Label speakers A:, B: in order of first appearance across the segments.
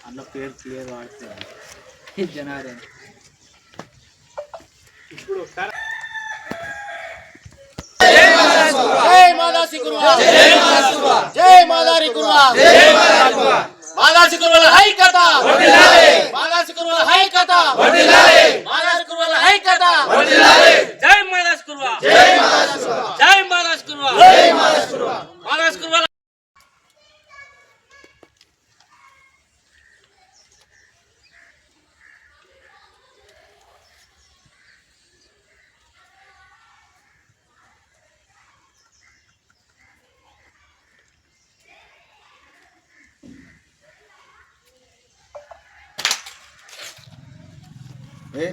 A: అన్న పేరు క్లియర్ వాడుతుంది జనార్దన్. ఇప్పుడు జై మాదాసి గురువా, జై మాదారి గురువా, మాదాసి గురువుల హైకత, మాదాసి గురువుల హైకత, మాదాసి గురువుల హైకత, జై మాదాసి గురువా, జై మాదాసి గురువా, జై మాదాసి గురువా, జై మాదాసి గురువా, మాదాసి గురువుల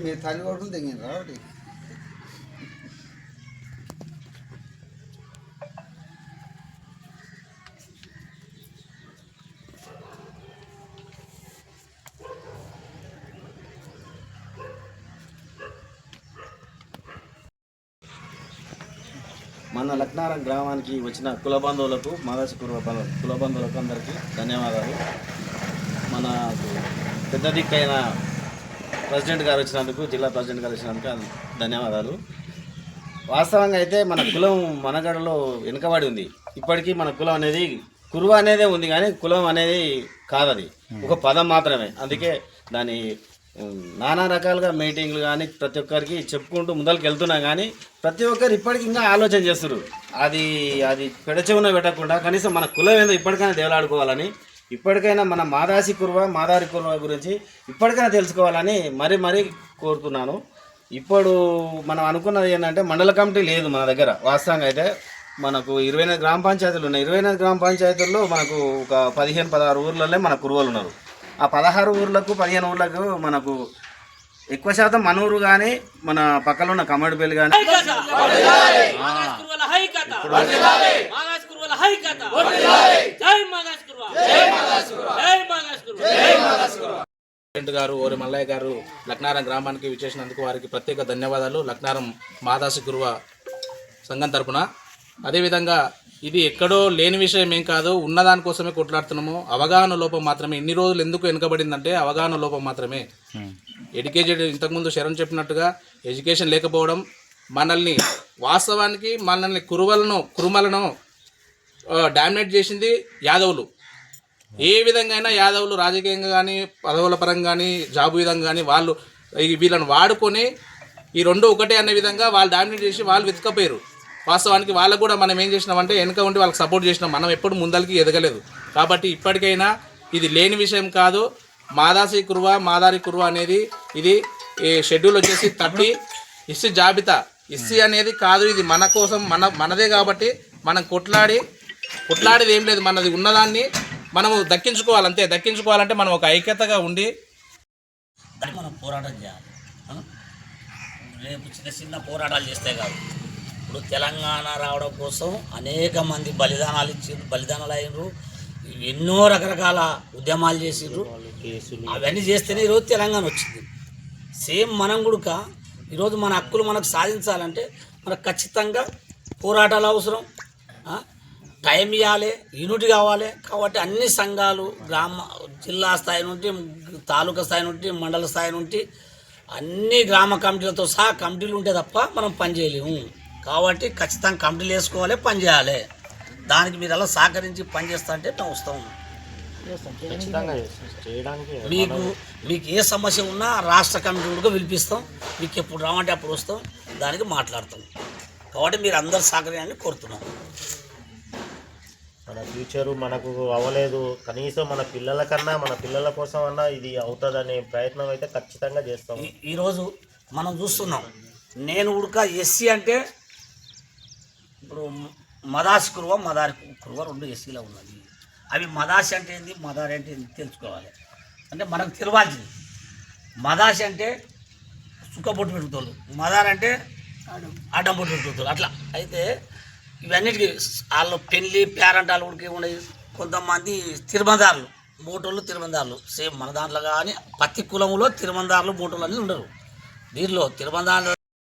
B: మీరు తల్లి కొడుకులు తెగింది కాబట్టి
C: మన లక్నారం గ్రామానికి వచ్చిన కుల బంధువులకు మాదాసి కుల బంధువులకు అందరికీ ధన్యవాదాలు. మన పెద్ద దిక్కైన ప్రెసిడెంట్ గారు వచ్చినందుకు, జిల్లా ప్రెసిడెంట్ గారు వచ్చినందుకు ధన్యవాదాలు. వాస్తవంగా అయితే మన కులం మనగడలో వెనుకబడి ఉంది. ఇప్పటికీ మన కులం అనేది కురువ అనేదే ఉంది, కానీ కులం అనేది కాదది, ఒక పదం మాత్రమే. అందుకే దాని నానా రకాలుగా మీటింగ్లు కానీ ప్రతి ఒక్కరికి చెప్పుకుంటూ ముందరికి వెళ్తున్నాం, కానీ ప్రతి ఒక్కరు ఇప్పటికి ఇంకా ఆలోచన చేస్తారు. అది పెడచెవున పెట్టకుండా కనీసం మన కులం ఏందో ఇప్పటికైనా దేవులాడుకోవాలని, ఇప్పటికైనా మన మాదారి కురువ గురించి ఇప్పటికైనా తెలుసుకోవాలని మరీ కోరుతున్నాను. ఇప్పుడు మనం అనుకున్నది ఏంటంటే మండల కమిటీ లేదు మన దగ్గర. వాస్తవంగా అయితే మనకు 24 గ్రామ పంచాయతీలు ఉన్నాయి. 24 గ్రామ పంచాయతీల్లో మనకు ఒక 15-16 ఊర్లనే మన కురువలు ఉన్నారు. ఆ 16 ఊర్లకు 15 ఊర్లకు మనకు ఎక్కువ శాతం మన ఊరు కానీ మన పక్కన ఉన్న కమ్మడిపల్లి కానీ
A: ప్రెసిడెంట్ గారు ఓరి మల్లయ్య గారు లక్నారం గ్రామానికి విచ్చేసినందుకు వారికి ప్రత్యేక ధన్యవాదాలు. లక్నారం మాదాసి గురువ సంఘం తరపున. అదేవిధంగా ఇది ఎక్కడో లేని విషయం ఏం కాదు, ఉన్నదానికోసమే కొట్లాడుతున్నాము. అవగాహన లోపం మాత్రమే. ఇన్ని రోజులు ఎందుకు వెనుకబడిందంటే అవగాహన లోపం మాత్రమే. ఎడ్యుకేటెడ్, ఇంతకుముందు శరణ్ చెప్పినట్టుగా ఎడ్యుకేషన్ లేకపోవడం, వాస్తవానికి మనల్ని కురుమలను డామినేట్ చేసింది యాదవులు. ఏ విధంగా అయినా యాదవులు రాజకీయంగా కానీ పదవుల పరంగా కానీ జాబు విధంగా కానీ వీళ్ళని వాడుకొని ఈ రెండు ఒకటే అనే విధంగా వాళ్ళు డామినేట్ చేసి వాళ్ళు వెతుకపోయారు. వాస్తవానికి వాళ్ళకు కూడా మనం ఏం చేసినామంటే వెనక ఉండి వాళ్ళకి సపోర్ట్ చేసినాం. మనం ఎప్పుడు ముందరికి ఎదగలేదు. కాబట్టి ఇప్పటికైనా ఇది లేని విషయం కాదు. మాదారి కురువ అనేది ఇది షెడ్యూల్ వచ్చేసి 30 ఎస్సీ జాబితా. ఎస్సీ అనేది కాదు, ఇది మన కోసం మనదే. కాబట్టి మనం కొట్లాడేది ఏం లేదు. మనది ఉన్నదాన్ని మనము దక్కించుకోవాలంతే. దక్కించుకోవాలంటే మనం ఒక ఐక్యతగా ఉండి
D: మనం పోరాటం చేయాలి. రేపు చిన్న పోరాటాలు చేస్తే కాదు. ఇప్పుడు తెలంగాణ రావడం కోసం అనేక మంది బలిదానాలు అయినరు, ఎన్నో రకరకాల ఉద్యమాలు చేసిండ్రు. అవన్నీ చేస్తేనే ఈరోజు తెలంగాణ వచ్చింది. సేమ్ మనం కూడా ఈరోజు మన హక్కులు మనకు సాధించాలంటే మనకు ఖచ్చితంగా పోరాటాలు అవసరం, టైం ఇవ్వాలి, యూనిటీ కావాలి. కాబట్టి అన్ని సంఘాలు జిల్లా స్థాయి నుండి, తాలూకా స్థాయి నుండి, మండల స్థాయి నుండి అన్ని గ్రామ కమిటీలతో సహా కమిటీలు ఉంటే తప్ప మనం పనిచేయలేము. కాబట్టి ఖచ్చితంగా కమిటీలు వేసుకోవాలి, పనిచేయాలి. దానికి మీరు ఎలా సహకరించి పనిచేస్తా అంటే మేము వస్తాము. మీకు ఏ సమస్య ఉన్నా రాష్ట్ర కమిటీ కూడా పిలిపిస్తాం. మీకు ఎప్పుడు రావంటే అప్పుడు వస్తాం, దానికి మాట్లాడతాం. కాబట్టి మీరు అందరు సహకరించాలని కోరుతున్నాం.
E: మన ఫ్యూచరు మనకు అవ్వలేదు, కనీసం మన పిల్లల కన్నా మన పిల్లల కోసం అన్నా ఇది అవుతుందనే ప్రయత్నం అయితే ఖచ్చితంగా చేస్తాం.
D: ఈరోజు మనం చూస్తున్నాం. నేను ఉడక ఎస్సీ అంటే ఇప్పుడు మాదాసి కురువ మాదారి కురువ 2 ఎస్సీలో ఉన్నది. అవి మదాసి అంటే ఏంది, మదారి అంటే ఏంది తెలుసుకోవాలి. అంటే మనకు తెలియాల్సింది. మదాసి అంటే సుక్కబొట్టు పెట్టుకోవాలి, మదారి అంటే అడ్డం బొట్టు పెట్టుకోవాలి. అట్లా అయితే ఇవన్నిటికీ వాళ్ళు పెళ్ళి పేరంటాలు ఉడికి ఉన్నాయి. కొంతమంది తిరుబందారులు బోటోళ్ళు తిరుమందారులు సేమ్ మన దాంట్లో కానీ ప్రతి కులంలో తిరుమందారులు బోటోళ్ళు అని ఉండరు. దీనిలో తిరుమందారులు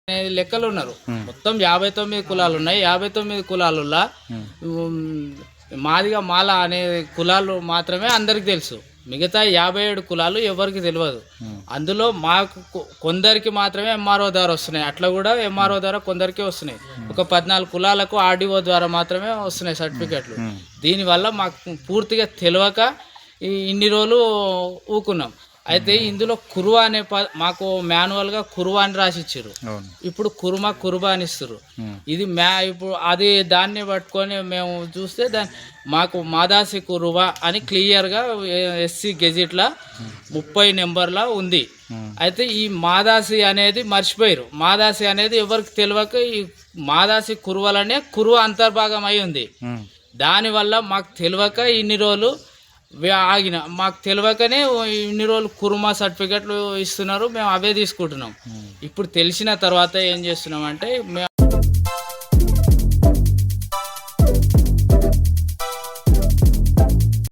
F: అనేది లెక్కలు ఉన్నారు. మొత్తం 59 కులాలు ఉన్నాయి. 59 కులాలలో మాదిగా మాల అనే కులాలు మాత్రమే అందరికి తెలుసు. మిగతా 57 కులాలు ఎవరికి తెలియదు. అందులో మాకు కొందరికి మాత్రమే ఎంఆర్ఓ ద్వారా వస్తున్నాయి. అట్లా కూడా ఎంఆర్ఓ ద్వారా కొందరికి వస్తున్నాయి. ఒక 14 కులాలకు ఆర్డీఓ ద్వారా మాత్రమే వస్తున్నాయి సర్టిఫికెట్లు. దీనివల్ల మాకు పూర్తిగా తెలియక ఇన్ని రోజులు ఊకున్నాం. అయితే ఇందులో కురువా అనే మాకు మాన్యువల్గా కురువా అని రాసిచ్చారు. ఇప్పుడు కురుబా అని ఇస్తారు. ఇది ఇప్పుడు అది దాన్ని పట్టుకొని మేము చూస్తే మాకు మాదాసి కురువా అని క్లియర్గా ఎస్సీ గెజిట్లో 30 నెంబర్లా ఉంది. అయితే ఈ మాదాసి అనేది మర్చిపోయారు. మాదాసి అనేది ఎవరికి తెలియక ఈ మాదాసి కురువలనే కురువ అంతర్భాగం అయి ఉంది. దానివల్ల మాకు తెలియక ఇన్ని రోజులు ఆగిన. మాకు తెలియకనే ఇన్ని రోజులు కురుమా సర్టిఫికెట్లు ఇస్తున్నారు. మేము అవే తీసుకుంటున్నాం. ఇప్పుడు తెలిసిన తర్వాత ఏం చేస్తున్నామంటే